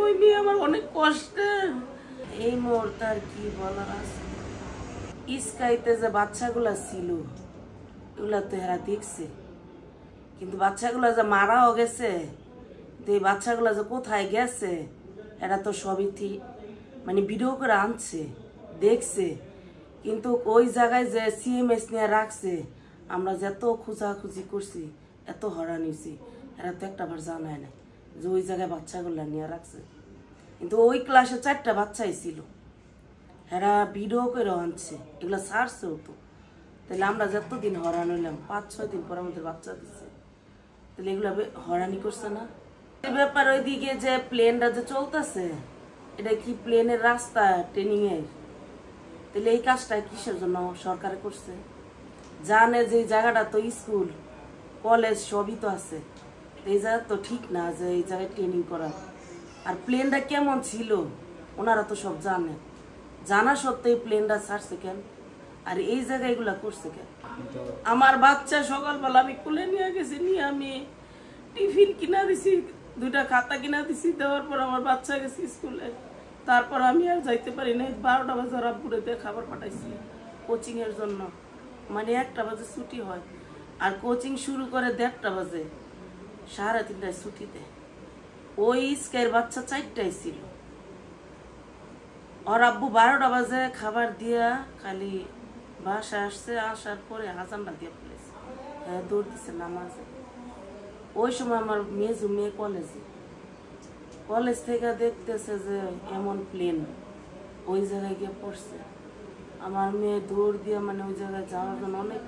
ওই মেয়ে আমার অনেক কষ্টে। এই মুহূর্তে আর কি বলার আছে, ইস্কাইতে যে বাচ্চাগুলা ছিল এগুলা তো এরা দেখছে, কিন্তু বাচ্চাগুলা যে মারাও গেছে, তো এই বাচ্চাগুলা যে কোথায় গেছে এরা তো সবই মানে ভিডিও করে আনছে, দেখছে। কিন্তু ওই জায়গায় যে সিএমএস নিয়ে রাখছে, আমরা যত খোঁজাখুঁজি করছি, এত হরান হয়েছি, এরা তো একটা বার জানায় না যে ওই জায়গায় বাচ্চাগুলা নিয়ে রাখছে। কিন্তু ওই ক্লাসে 4টা বাচ্চাই ছিল, এরা ভিডিও করে আনছে, এগুলো ছাড়ছেও তো। তাহলে আমরা যতদিন হরান হইলাম, 5-6 দিন পর আমাদের বাচ্চা দিচ্ছে, তাহলে এগুলো হরানি করছে না? এই ব্যাপার ওইদিকে যে প্লেনটা যে চলতেছে, এটা কি প্লেনের রাস্তা ট্রেনিং এর? তাহলে এই কাজটা কিসের জন্য সরকারে করছে? জানে যে এই জায়গাটা তো স্কুল কলেজ সবই তো আছে, এই জায়গা তো ঠিক না যে এই জায়গায় ট্রেনিং করা। আর প্লেনটা কেমন ছিল ওনারা তো সব জানে, জানা সত্ত্বেও প্লেনটা ছাড়ছে কেন? আর এই জায়গায় এগুলা করছে কেন? আমার বাচ্চা সকালবেলা আমি কুলে নিয়ে গেছি, নিয়ে আমি টিফিন কিনা দিছি, 2টা খাতা কিনা দিছি, দেওয়ার পর আমার বাচ্চা গেছি স্কুলে। তারপর আমি আর যাইতে পারি না, 12টা বাজে রাব্বুরে দিয়ে খাবার পাঠাইছি কোচিং এর জন্য। মানে 1টা বাজে ছুটি হয়, আর কোচিং শুরু করে 1:30টা বাজে, 3:30টায় ছুটি দেয়। ওই স্কাইয়ের বাচ্চা 4টায় ছিল, ওর আব্বু 12টা বাজে খাবার দিয়া খালি বাসায় আসছে, আসার পরে আজানটা দিয়ে ফেলেছে, হ্যাঁ দৌড় দিছে নামাজে। ওই সময় আমার মেয়ে কলেজ থেকে দেখতেছে যে এমন প্লেন ওই জায়গায় গিয়ে পড়ছে। আমার মেয়ে দৌড় দিয়ে মানে ওই জায়গায় যাওয়ার জন্য অনেক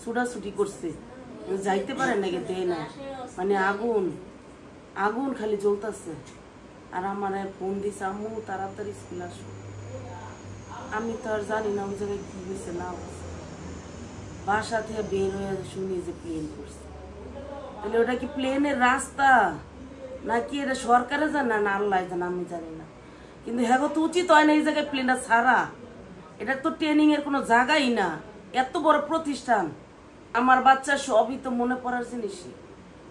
ছুটাছুটি করছে, যাইতে পারে নাকি দেয় না, মানে আগুন খালি জ্বলতেছে। আর আমার ফোন দিছে, আম্মু তাড়াতাড়ি স্কুল আসো। আমি তো আর জানি না ওই জায়গায় কি হয়েছে না হয়েছে, বাসা থেকে বের হয়ে শুনি যে প্লেন করছে। তাহলে ওটা কি প্লেনের রাস্তা নাকি এটা সরকারে জানে না আল্লাহ জানে, আমি জানি না। কিন্তু হ্যাঁ তো উচিত হয় না এই জায়গায় প্লেনটা ছাড়া, এটা তো ট্রেনিং এর কোনো জায়গাই না, এত বড় প্রতিষ্ঠান। আমার বাচ্চা সবই তো মনে পড়ার জিনিস,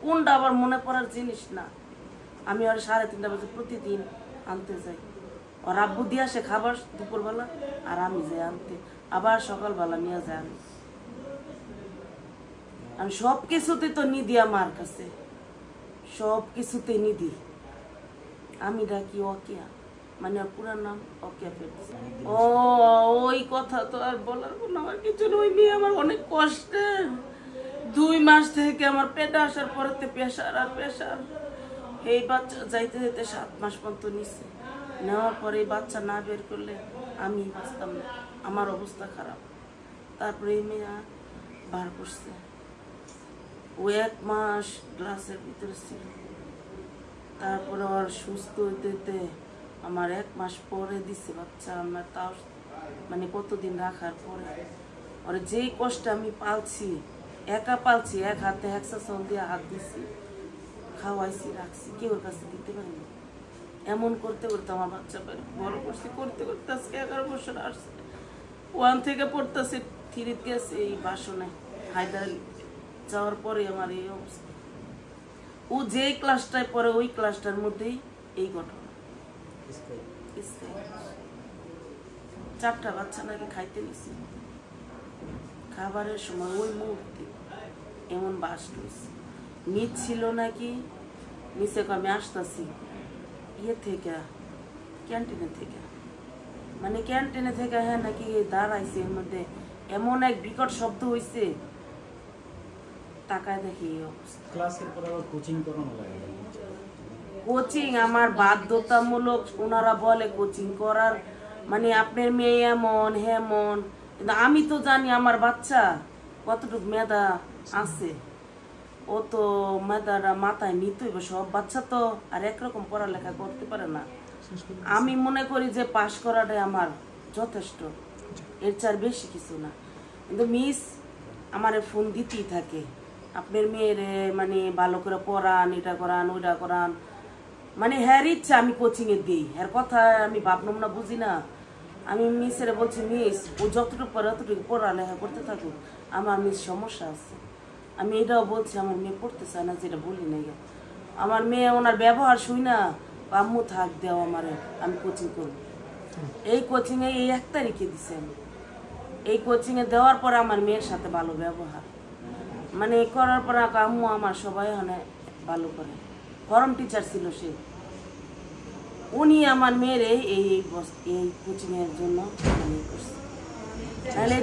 কোনটা আবার মনে পড়ার জিনিস না। আমি আর 3:30 বাজে প্রতিদিন আনতে যাই, ওর আব্বু দিয়ে আসে খাবার দুপুরবেলা, আর আমি যাই আনতে, আবার সকালবেলা নিয়ে যাই আমি সব কিছুতে তো নিদি, আমার কাছে সব কিছুতে নিদি। আমি ডাকি অকিয়া, মানে পুরার নাম অকিয়া ফেরদৌস। ও ওই কথা তো আর বলার কোনো আমার কিছু না। ওই মেয়ে আমার অনেক কষ্টে, 2 মাস থেকে আমার পেটে আসার পরেতে প্রেশার আর প্রেশার। এই বাচ্চা যাইতে যেতে 7 মাস পর্যন্ত নিচ্ছে, নেওয়ার পরে এই বাচ্চা না বের করলে আমি বাঁচতাম না, আমার অবস্থা খারাপ। তারপরে এই মেয়ে বার করছে, ও 1 মাস গ্লাসের ভিতরে ছিল। তারপরে ওর সুস্থ হইতে আমার 1 মাস পরে দিচ্ছে বাচ্চা। আমার তাও মানে কতদিন রাখার পরে ওর যেই কষ্ট আমি পালছি, একা পালছি, এক হাতে হেক্সাসন দিয়ে হাত দিছি, খাওয়াইছি, রাখছি, কেউ কাছে দিতে পারিনি। এমন করতে করতে আমার বাচ্চা বড় করছি, করতে করতে আজকে 11 বছর আসছে। 1 থেকে পড়তেছে, 3 গেছে এই বাসনে হায়দার যাওয়ার পরে আমার এই অবস্থা। ও যে ক্লাসটায় পড়ে ওই ক্লাসটার মধ্যেই এই ঘটনা। 4টা বাচ্চা নাকি খাইতে নিছি, খাবারের সময় ওই মুহূর্তে এমন বাস্ট হয়েছে। নিচ ছিল নাকি, নিচে আমি আসতেছি থেকে ক্যান্টিনে থেকে, মানে ক্যান্টিনে থেকে হ্যাঁ নাকি দাঁড়াইছে, এর মধ্যে এমন এক বিকট শব্দ হয়েছে, তাকায় দেখি এই অবস্থা। ক্লাসের পর আবার কোচিং করানো লাগে? কোচিং আমার বাধ্যতামূলক, ওনারা বলে কোচিং করার, মানে আপনার মেয়ে এমন হেমন, কিন্তু আমি তো জানি আমার বাচ্চা কতটুকু মেধা আছে, ও তো মেধাটা মাথায় নিতেই, সব বাচ্চা তো আর একরকম পড়ালেখা করতে পারে না। আমি মনে করি যে পাশ করাটাই আমার যথেষ্ট, এর চার বেশি কিছু না। কিন্তু মিস আমার ফোন দিতেই থাকে, আপনার মেয়ের মানে ভালো করে পড়ান, এটা করান ওইটা করান, মানে হ্যার ইচ্ছা আমি কোচিংয়ে দিই, এর কথা আমি ভাবলাম না, বুঝি না। আমি মিসের বলছি, মিস ও যতটুকু পড়ে অতটুকু পড়ালেখা করতে থাকুক, আমার মিস সমস্যা আছে। আমি এটাও বলছি, আমার মেয়ে পড়তে চায় না, যেটা বলি না। আমার মেয়ে ওনার ব্যবহার শুই না আম্মু থাক দেও আমার, আমি কোচিং করব। এই কোচিংয়ে এই 1 তারিখে দিছে। এই কোচিংয়ে দেওয়ার পর আমার মেয়ের সাথে ভালো ব্যবহার, মানে করার পর আম্মু আমার সবাই মানে ভালো করে। ফরম টিচার ছিল সে, উনি আমার মেয়ের এই কোচিংয়ের জন্য করছে। তাহলে